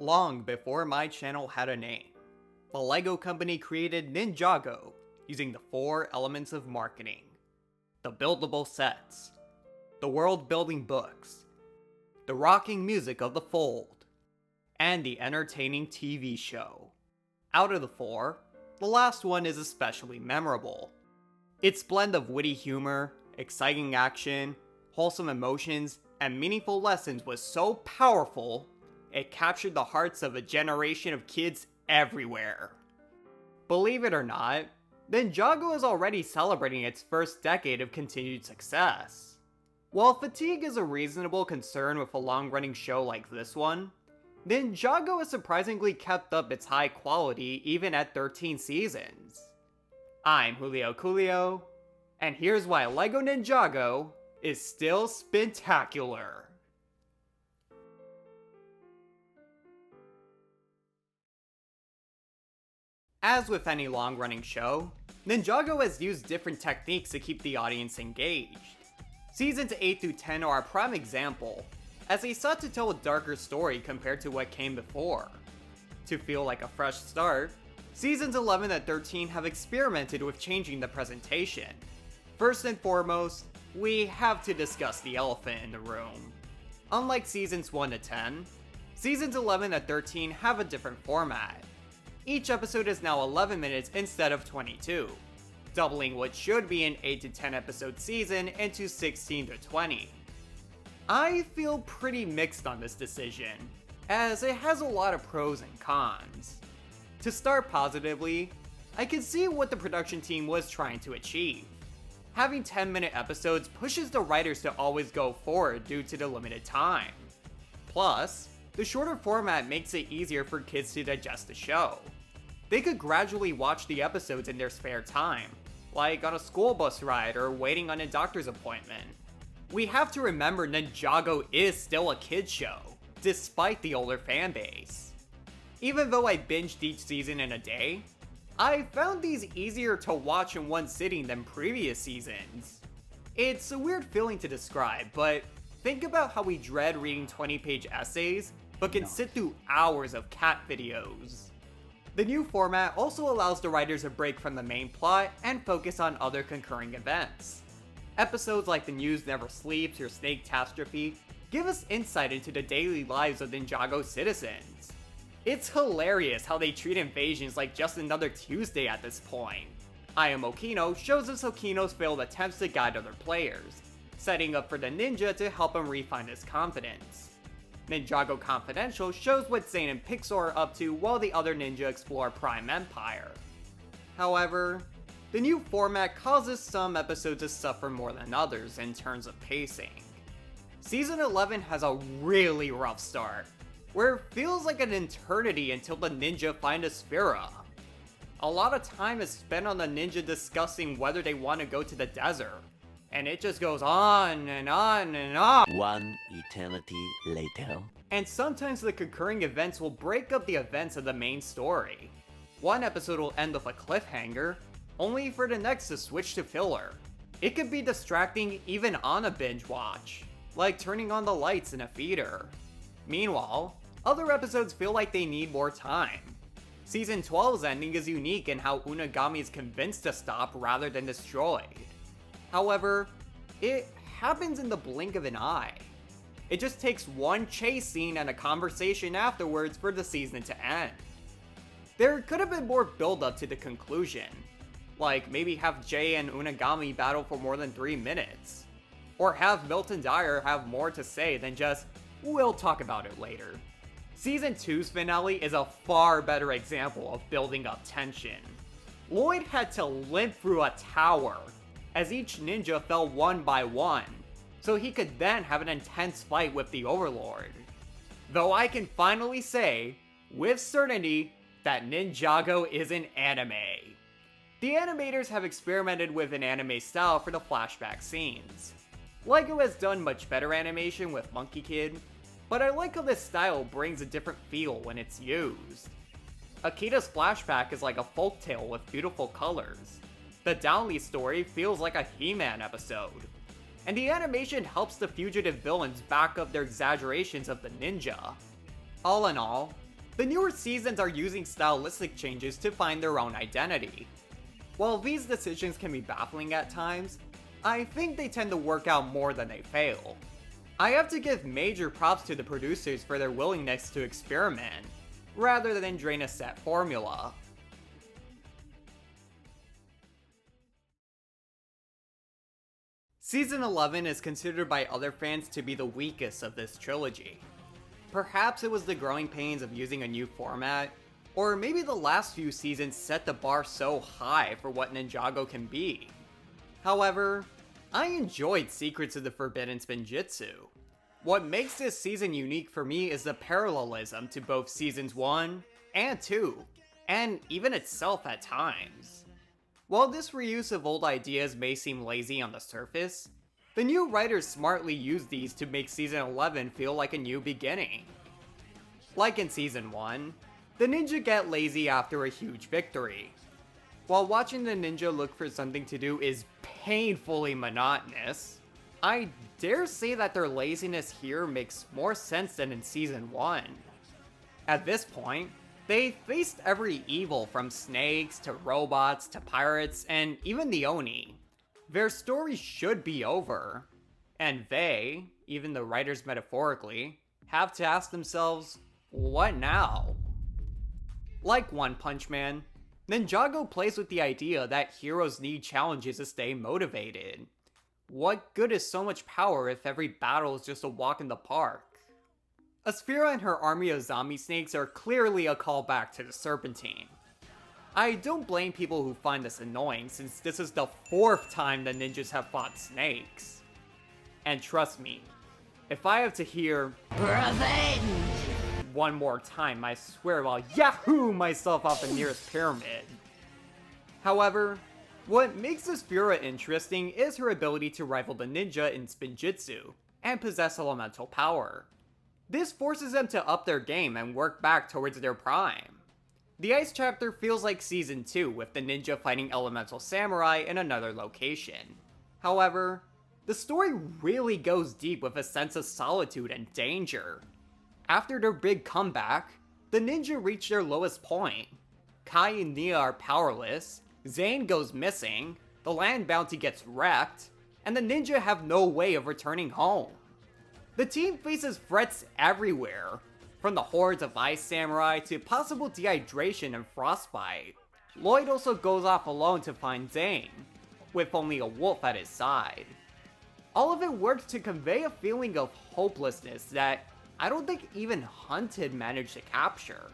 Long before my channel had a name, the LEGO company created Ninjago using the 4 elements of marketing: the buildable sets, the world-building books, the rocking music of the fold, and the entertaining TV show. Out of the 4, the last one is especially memorable. Its blend of witty humor, exciting action, wholesome emotions, and meaningful lessons was so powerful, it captured the hearts of a generation of kids everywhere. Believe it or not, Ninjago is already celebrating its first decade of continued success. While fatigue is a reasonable concern with a long-running show like this one, Ninjago has surprisingly kept up its high quality even at 13 seasons. I'm JulioCoolio, and here's why LEGO Ninjago is still spintacular. As with any long-running show, Ninjago has used different techniques to keep the audience engaged. Seasons 8 through 10 are a prime example, as they sought to tell a darker story compared to what came before. To feel like a fresh start, Seasons 11 and 13 have experimented with changing the presentation. First and foremost, we have to discuss the elephant in the room. Unlike Seasons 1 to 10, Seasons 11 and 13 have a different format. Each episode is now 11 minutes instead of 22, doubling what should be an 8 to 10 episode season into 16 to 20. I feel pretty mixed on this decision, as it has a lot of pros and cons. To start positively, I can see what the production team was trying to achieve. Having 10-minute episodes pushes the writers to always go forward due to the limited time. Plus, the shorter format makes it easier for kids to digest the show. They could gradually watch the episodes in their spare time, like on a school bus ride or waiting on a doctor's appointment. We have to remember Ninjago is still a kid's show, despite the older fanbase. Even though I binged each season in a day, I found these easier to watch in one sitting than previous seasons. It's a weird feeling to describe, but think about how we dread reading 20-page essays, but can sit through hours of cat videos. The new format also allows the writers a break from the main plot and focus on other concurring events. Episodes like The News Never Sleeps or Snake-Tastrophe give us insight into the daily lives of Ninjago citizens. It's hilarious how they treat invasions like just another Tuesday at this point. I Am Okino shows us Okino's failed attempts to guide other players, setting up for the ninja to help him refine his confidence. Ninjago Confidential shows what Zane and Pixel are up to while the other ninja explore Prime Empire. However, the new format causes some episodes to suffer more than others in terms of pacing. Season 11 has a really rough start, where it feels like an eternity until the ninja find a Sphera. A lot of time is spent on the ninja discussing whether they want to go to the desert, and it just goes on and on and on. One eternity later. And sometimes the concurring events will break up the events of the main story. One episode will end with a cliffhanger, only for the next to switch to filler. It could be distracting even on a binge watch, like turning on the lights in a theater. Meanwhile, other episodes feel like they need more time. Season 12's ending is unique in how Unagami is convinced to stop rather than destroyed. However, it happens in the blink of an eye. It just takes one chase scene and a conversation afterwards for the season to end. There could have been more build-up to the conclusion, like maybe have Jay and Unagami battle for more than 3 minutes, or have Milton Dyer have more to say than just, "We'll talk about it later." Season 2's finale is a far better example of building up tension. Lloyd had to limp through a tower, as each ninja fell one by one, so he could then have an intense fight with the Overlord. Though I can finally say, with certainty, that Ninjago is an anime. The animators have experimented with an anime style for the flashback scenes. LEGO has done much better animation with Monkey Kid, but I like how this style brings a different feel when it's used. Akita's flashback is like a folktale with beautiful colors. The Downley story feels like a He-Man episode. And the animation helps the fugitive villains back up their exaggerations of the ninja. All in all, The newer seasons are using stylistic changes to find their own identity. While these decisions can be baffling at times, I think they tend to work out more than they fail. I have to give major props to the producers for their willingness to experiment, rather than drain a set formula. Season 11 is considered by other fans to be the weakest of this trilogy. Perhaps it was the growing pains of using a new format, or maybe the last few seasons set the bar so high for what Ninjago can be. However, I enjoyed Secrets of the Forbidden Spinjitzu. What makes this season unique for me is the parallelism to both seasons 1 and 2, and even itself at times. While this reuse of old ideas may seem lazy on the surface, the new writers smartly used these to make season 11 feel like a new beginning. Like in season 1, the ninja get lazy after a huge victory. While watching the ninja look for something to do is painfully monotonous, I dare say that their laziness here makes more sense than in season 1. At this point, they faced every evil from snakes to robots to pirates and even the Oni. Their story should be over, and they, even the writers metaphorically, have to ask themselves, what now? Like One Punch Man, Ninjago plays with the idea that heroes need challenges to stay motivated. What good is so much power if every battle is just a walk in the park? Asphira and her army of zombie snakes are clearly a callback to the Serpentine. I don't blame people who find this annoying since this is the 4th time the ninjas have fought snakes. And trust me, if I have to hear revenge one more time, I swear I'll yahoo myself off the nearest pyramid. However, what makes Asphira interesting is her ability to rival the ninja in Spinjitzu and possess elemental power. This forces them to up their game and work back towards their prime. The Ice chapter feels like season 2 with the ninja fighting elemental samurai in another location. However, the story really goes deep with a sense of solitude and danger. After their big comeback, the ninja reach their lowest point. Kai and Nia are powerless, Zane goes missing, the land bounty gets wrecked, and the ninja have no way of returning home. The team faces threats everywhere, from the hordes of ice samurai to possible dehydration and frostbite. Lloyd also goes off alone to find Zane, with only a wolf at his side. All of it works to convey a feeling of hopelessness that I don't think even Hunted managed to capture.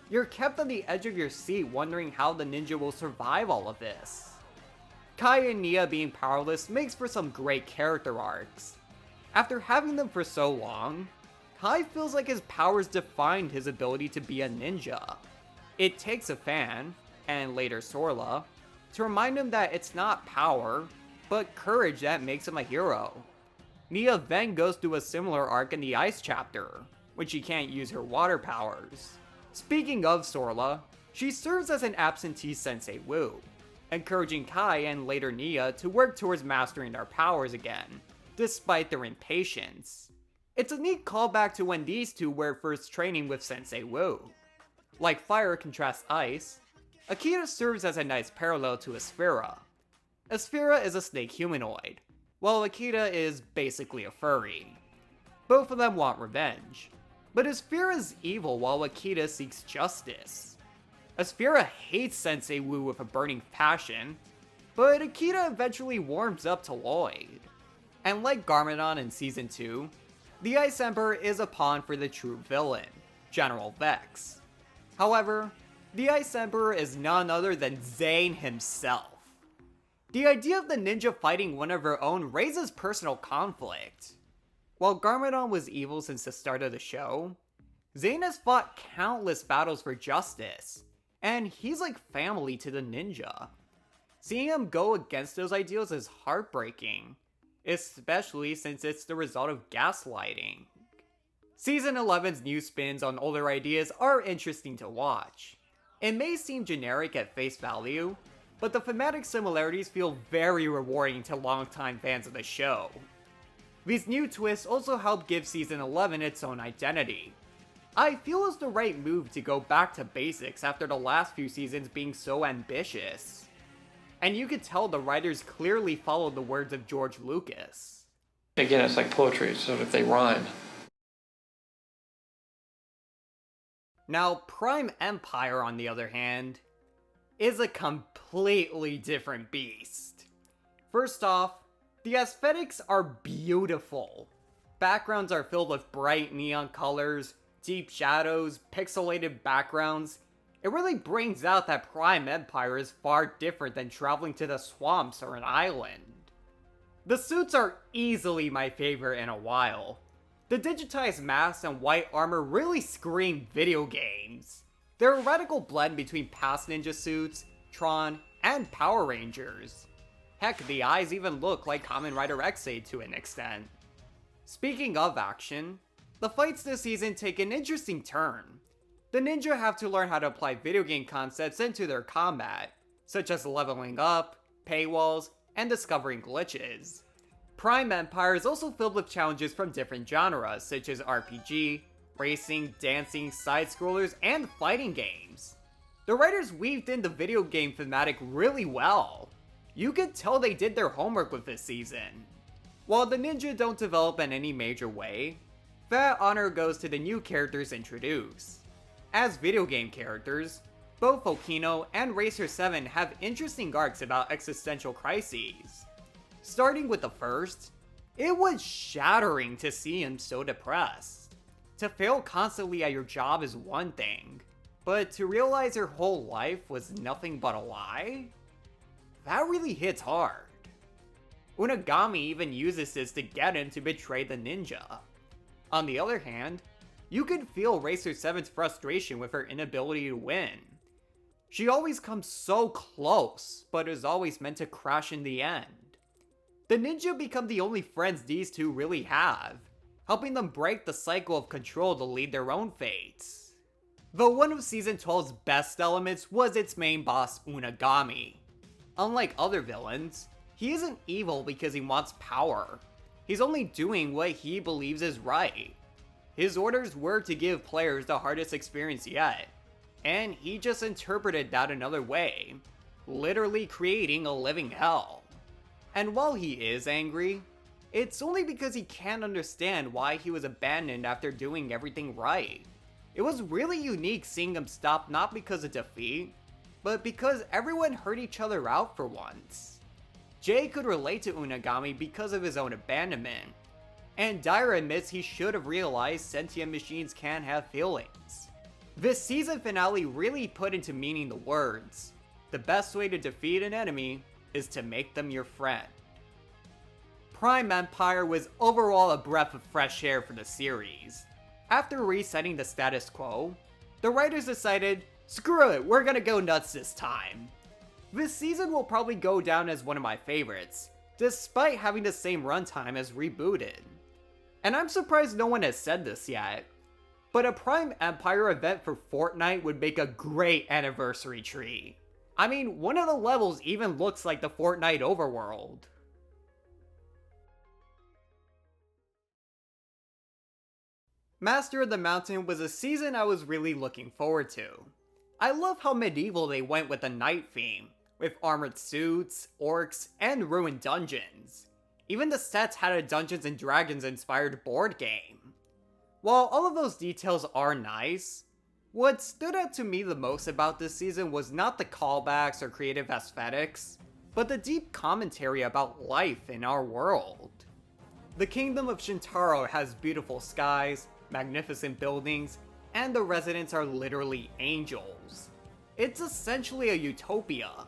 You're kept on the edge of your seat wondering how the ninja will survive all of this. Kai and Nia being powerless makes for some great character arcs. After having them for so long, Kai feels like his powers defined his ability to be a ninja. It takes a fan, and later Sorla, to remind him that it's not power, but courage that makes him a hero. Nia then goes through a similar arc in the Ice chapter, when she can't use her water powers. Speaking of Sorla, she serves as an absentee Sensei Wu, encouraging Kai and later Nia to work towards mastering their powers again, despite their impatience. It's a neat callback to when these two were first training with Sensei Wu. Like fire contrasts ice, Akira serves as a nice parallel to Asphira. Asphira is a snake humanoid, while Akira is basically a furry. Both of them want revenge, but Asphira is evil while Akira seeks justice. Asphira hates Sensei Wu with a burning passion, but Akira eventually warms up to Lloyd. And like Garmadon in Season 2, the Ice Emperor is a pawn for the true villain, General Vex. However, the Ice Emperor is none other than Zane himself. The idea of the ninja fighting one of her own raises personal conflict. While Garmadon was evil since the start of the show, Zane has fought countless battles for justice, and he's like family to the ninja. Seeing him go against those ideals is heartbreaking, especially since it's the result of gaslighting. Season 11's new spins on older ideas are interesting to watch. It may seem generic at face value, but the thematic similarities feel very rewarding to longtime fans of the show. These new twists also help give Season 11 its own identity. I feel it's the right move to go back to basics after the last few seasons being so ambitious. And you could tell the writers clearly followed the words of George Lucas. Again, it's like poetry, so if they rhyme. Now, Prime Empire, on the other hand, is a completely different beast. First off, the aesthetics are beautiful. Backgrounds are filled with bright neon colors, deep shadows, pixelated backgrounds. It really brings out that Prime Empire is far different than traveling to the swamps or an island. The suits are easily my favorite in a while. The digitized masks and white armor really scream video games. They're a radical blend between past ninja suits, Tron, and Power Rangers. Heck, the eyes even look like Kamen Rider XA to an extent. Speaking of action, the fights this season take an interesting turn. The ninja have to learn how to apply video game concepts into their combat, such as leveling up, paywalls, and discovering glitches. Prime Empire is also filled with challenges from different genres, such as RPG, racing, dancing, side-scrollers, and fighting games. The writers weaved in the video game thematic really well. You could tell they did their homework with this season. While the ninja don't develop in any major way, that honor goes to the new characters introduced. As video game characters, both Okino and Racer 7 have interesting arcs about existential crises. Starting with the first, it was shattering to see him so depressed. To fail constantly at your job is one thing, but to realize your whole life was nothing but a lie? That really hits hard. Unagami even uses this to get him to betray the ninja. On the other hand, you could feel Racer 7's frustration with her inability to win. She always comes so close, but is always meant to crash in the end. The ninja become the only friends these two really have, helping them break the cycle of control to lead their own fates. Though one of Season 12's best elements was its main boss, Unagami. Unlike other villains, he isn't evil because he wants power. He's only doing what he believes is right. His orders were to give players the hardest experience yet, and he just interpreted that another way, literally creating a living hell. And while he is angry, it's only because he can't understand why he was abandoned after doing everything right. It was really unique seeing him stop not because of defeat, but because everyone heard each other out for once. Jay could relate to Unagami because of his own abandonment, and Daira admits he should have realized sentient machines can have feelings. This season finale really put into meaning the words, "The best way to defeat an enemy is to make them your friend." Prime Empire was overall a breath of fresh air for the series. After resetting the status quo, the writers decided, screw it, we're gonna go nuts this time. This season will probably go down as one of my favorites, despite having the same runtime as Rebooted. And I'm surprised no one has said this yet, but a Prime Empire event for Fortnite would make a great anniversary tree. I mean, one of the levels even looks like the Fortnite overworld. Master of the Mountain was a season I was really looking forward to. I love how medieval they went with the night theme, with armored suits, orcs, and ruined dungeons. Even the sets had a Dungeons & Dragons inspired board game. While all of those details are nice, what stood out to me the most about this season was not the callbacks or creative aesthetics, but the deep commentary about life in our world. The Kingdom of Shintaro has beautiful skies, magnificent buildings, and the residents are literally angels. It's essentially a utopia,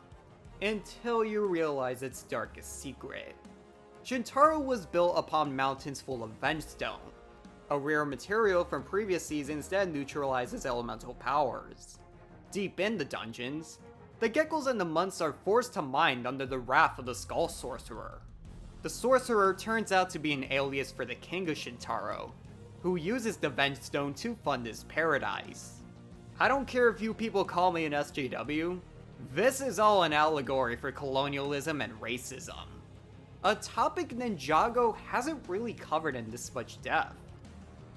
until you realize its darkest secret. Shintaro was built upon mountains full of Vengestone, a rare material from previous seasons that neutralizes elemental powers. Deep in the dungeons, the geckos and the months are forced to mine under the wrath of the Skull Sorcerer. The Sorcerer turns out to be an alias for the King of Shintaro, who uses the Vengestone to fund his paradise. I don't care if you people call me an SJW, this is all an allegory for colonialism and racism. A topic Ninjago hasn't really covered in this much depth.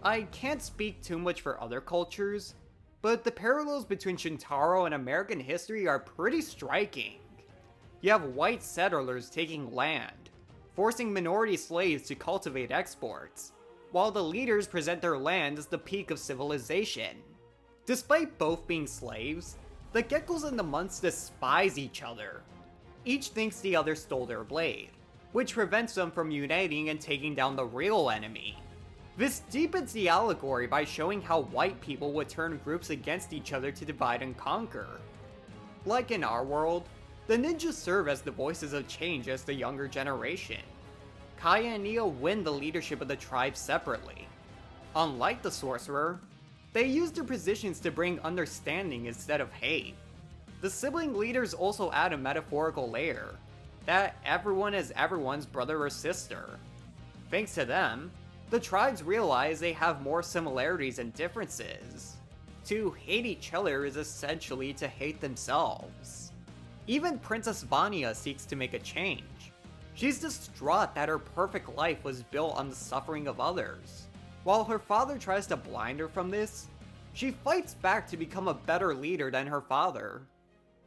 I can't speak too much for other cultures, but the parallels between Shintaro and American history are pretty striking. You have white settlers taking land, forcing minority slaves to cultivate exports, while the leaders present their land as the peak of civilization. Despite both being slaves, the Geckos and the Months despise each other. Each thinks the other stole their blade, which prevents them from uniting and taking down the real enemy. This deepens the allegory by showing how white people would turn groups against each other to divide and conquer. Like in our world, the ninjas serve as the voices of change as the younger generation. Kaya and Nia win the leadership of the tribe separately. Unlike the sorcerer, they use their positions to bring understanding instead of hate. The sibling leaders also add a metaphorical layer, that everyone is everyone's brother or sister. Thanks to them, the tribes realize they have more similarities than differences. To hate each other is essentially to hate themselves. Even Princess Vanya seeks to make a change. She's distraught that her perfect life was built on the suffering of others. While her father tries to blind her from this, she fights back to become a better leader than her father.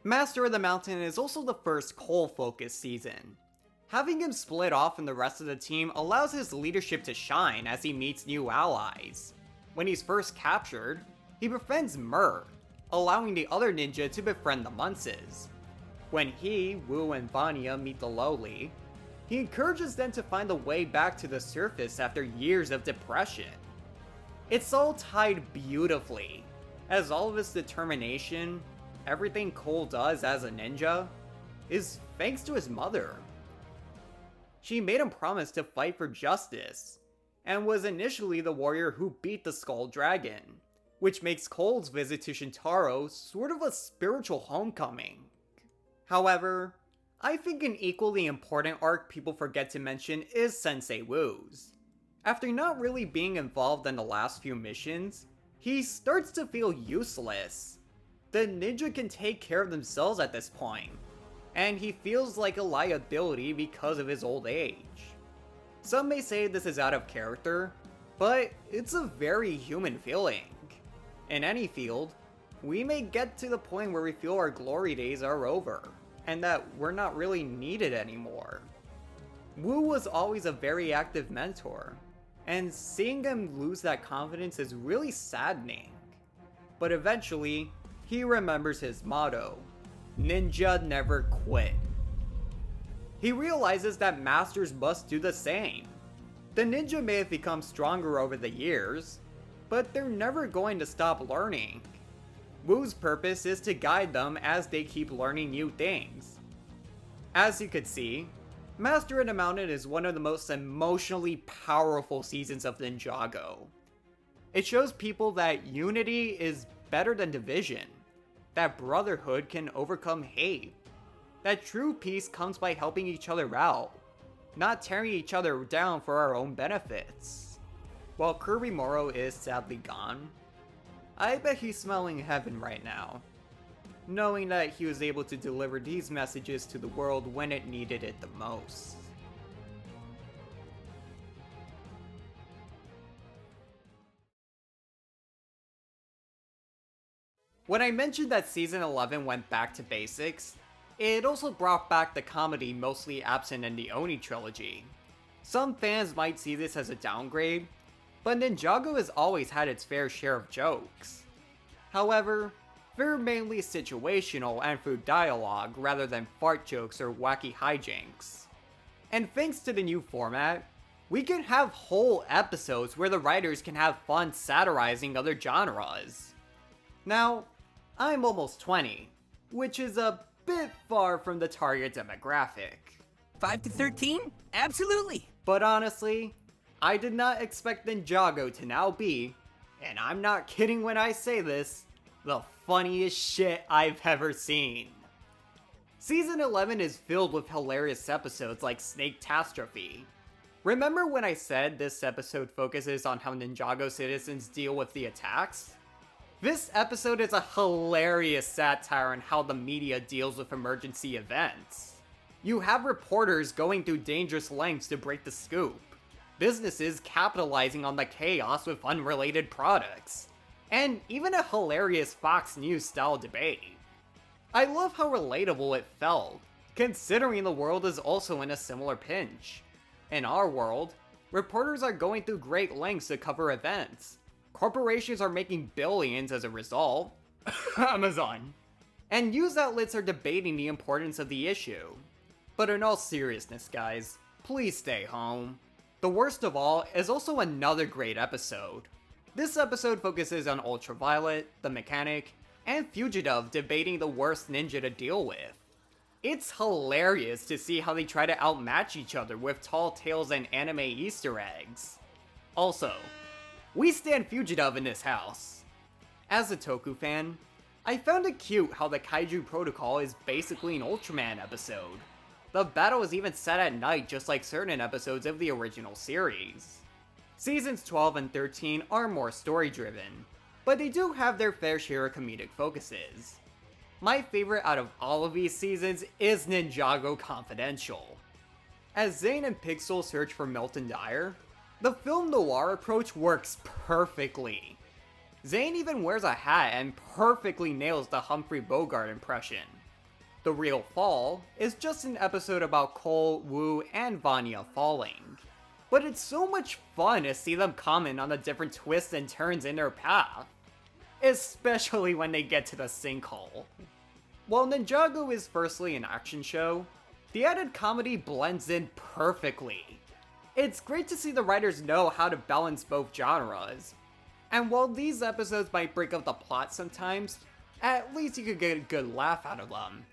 Master of the Mountain is also the first Cole-focused season. Having him split off from the rest of the team allows his leadership to shine as he meets new allies. When he's first captured, he befriends Mur, allowing the other ninja to befriend the Muntses. When he, Wu, and Vanya meet the lowly, he encourages them to find a way back to the surface after years of depression. It's all tied beautifully, as all of his determination, everything Cole does as a ninja, is thanks to his mother. She made him promise to fight for justice, and was initially the warrior who beat the Skull Dragon, which makes Cole's visit to Shintaro sort of a spiritual homecoming. However, I think an equally important arc people forget to mention is Sensei Wu's. After not really being involved in the last few missions, he starts to feel useless. The ninja can take care of themselves at this point, and he feels like a liability because of his old age. Some may say this is out of character, but it's a very human feeling. In any field, we may get to the point where we feel our glory days are over, and that we're not really needed anymore. Wu was always a very active mentor, and seeing him lose that confidence is really saddening. But eventually, he remembers his motto, Ninja Never Quit. He realizes that masters must do the same. The ninja may have become stronger over the years, but they're never going to stop learning. Wu's purpose is to guide them as they keep learning new things. As you could see, Master of the Mountain is one of the most emotionally powerful seasons of Ninjago. It shows people that unity is better than division, that brotherhood can overcome hate, that true peace comes by helping each other out, not tearing each other down for our own benefits. While Kirby Moro is sadly gone, I bet he's smelling heaven right now, knowing that he was able to deliver these messages to the world when it needed it the most. When I mentioned that Season 11 went back to basics, it also brought back the comedy mostly absent in the Oni trilogy. Some fans might see this as a downgrade, but Ninjago has always had its fair share of jokes. However, they're mainly situational and through dialogue rather than fart jokes or wacky hijinks. And thanks to the new format, we can have whole episodes where the writers can have fun satirizing other genres. Now, I'm almost 20, which is a bit far from the target demographic. 5 to 13? Absolutely! But honestly, I did not expect Ninjago to now be, and I'm not kidding when I say this, the funniest shit I've ever seen. Season 11 is filled with hilarious episodes like Snake-tastrophe. Remember when I said this episode focuses on how Ninjago citizens deal with the attacks? This episode is a hilarious satire on how the media deals with emergency events. You have reporters going through dangerous lengths to break the scoop. businesses capitalizing on the chaos with unrelated products, and even a hilarious Fox News style debate. I love how relatable it felt, considering the world is also in a similar pinch. In our world, reporters are going through great lengths to cover events. Corporations are making billions as a result. Amazon. And news outlets are debating the importance of the issue. But in all seriousness, guys, please stay home. The worst of all is also another great episode. This episode focuses on Ultraviolet, the mechanic, and Fugitive debating the worst ninja to deal with. It's hilarious to see how they try to outmatch each other with tall tales and anime Easter eggs. Also, we stand Fugitive in this house. As a Toku fan, I found it cute how the Kaiju Protocol is basically an Ultraman episode. The battle is even set at night just like certain episodes of the original series. Seasons 12 and 13 are more story-driven, but they do have their fair share of comedic focuses. My favorite out of all of these seasons is Ninjago Confidential. As Zane and Pixel search for Milton Dyer, the film noir approach works perfectly. Zane even wears a hat and perfectly nails the Humphrey Bogart impression. The Real Fall is just an episode about Cole, Wu, and Vanya falling. But it's so much fun to see them comment on the different twists and turns in their path. Especially when they get to the sinkhole. While Ninjago is firstly an action show, the added comedy blends in perfectly. It's great to see the writers know how to balance both genres. And while these episodes might break up the plot sometimes, at least you could get a good laugh out of them.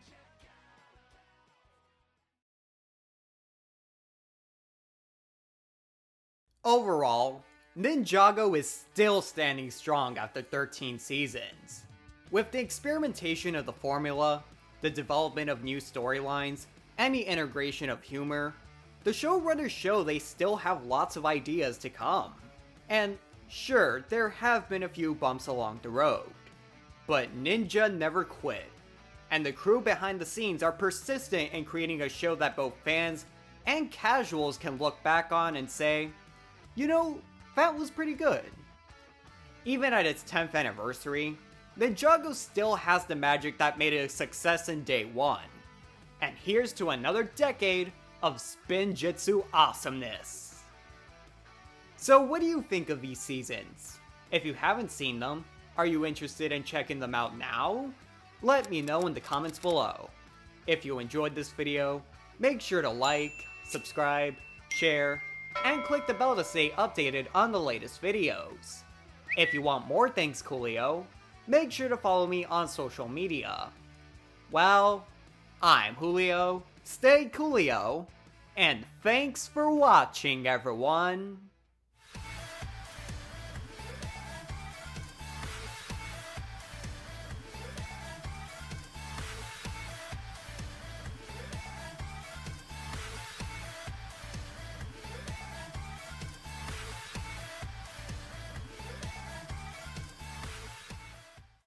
Overall, Ninjago is still standing strong after 13 seasons. With the experimentation of the formula, the development of new storylines, and the integration of humor, the showrunners show they still have lots of ideas to come. And sure, there have been a few bumps along the road, but Ninja never quit, and the crew behind the scenes are persistent in creating a show that both fans and casuals can look back on and say, you know, that was pretty good. Even at its 10th anniversary, Ninjago still has the magic that made it a success in day one. And here's to another decade of Spinjitzu awesomeness. So what do you think of these seasons? If you haven't seen them, are you interested in checking them out now? Let me know in the comments below. If you enjoyed this video, make sure to like, subscribe, share, and click the bell to stay updated on the latest videos. If you want more Thanks Coolio, make sure to follow me on social media. Well, I'm Julio, stay Coolio, and thanks for watching everyone!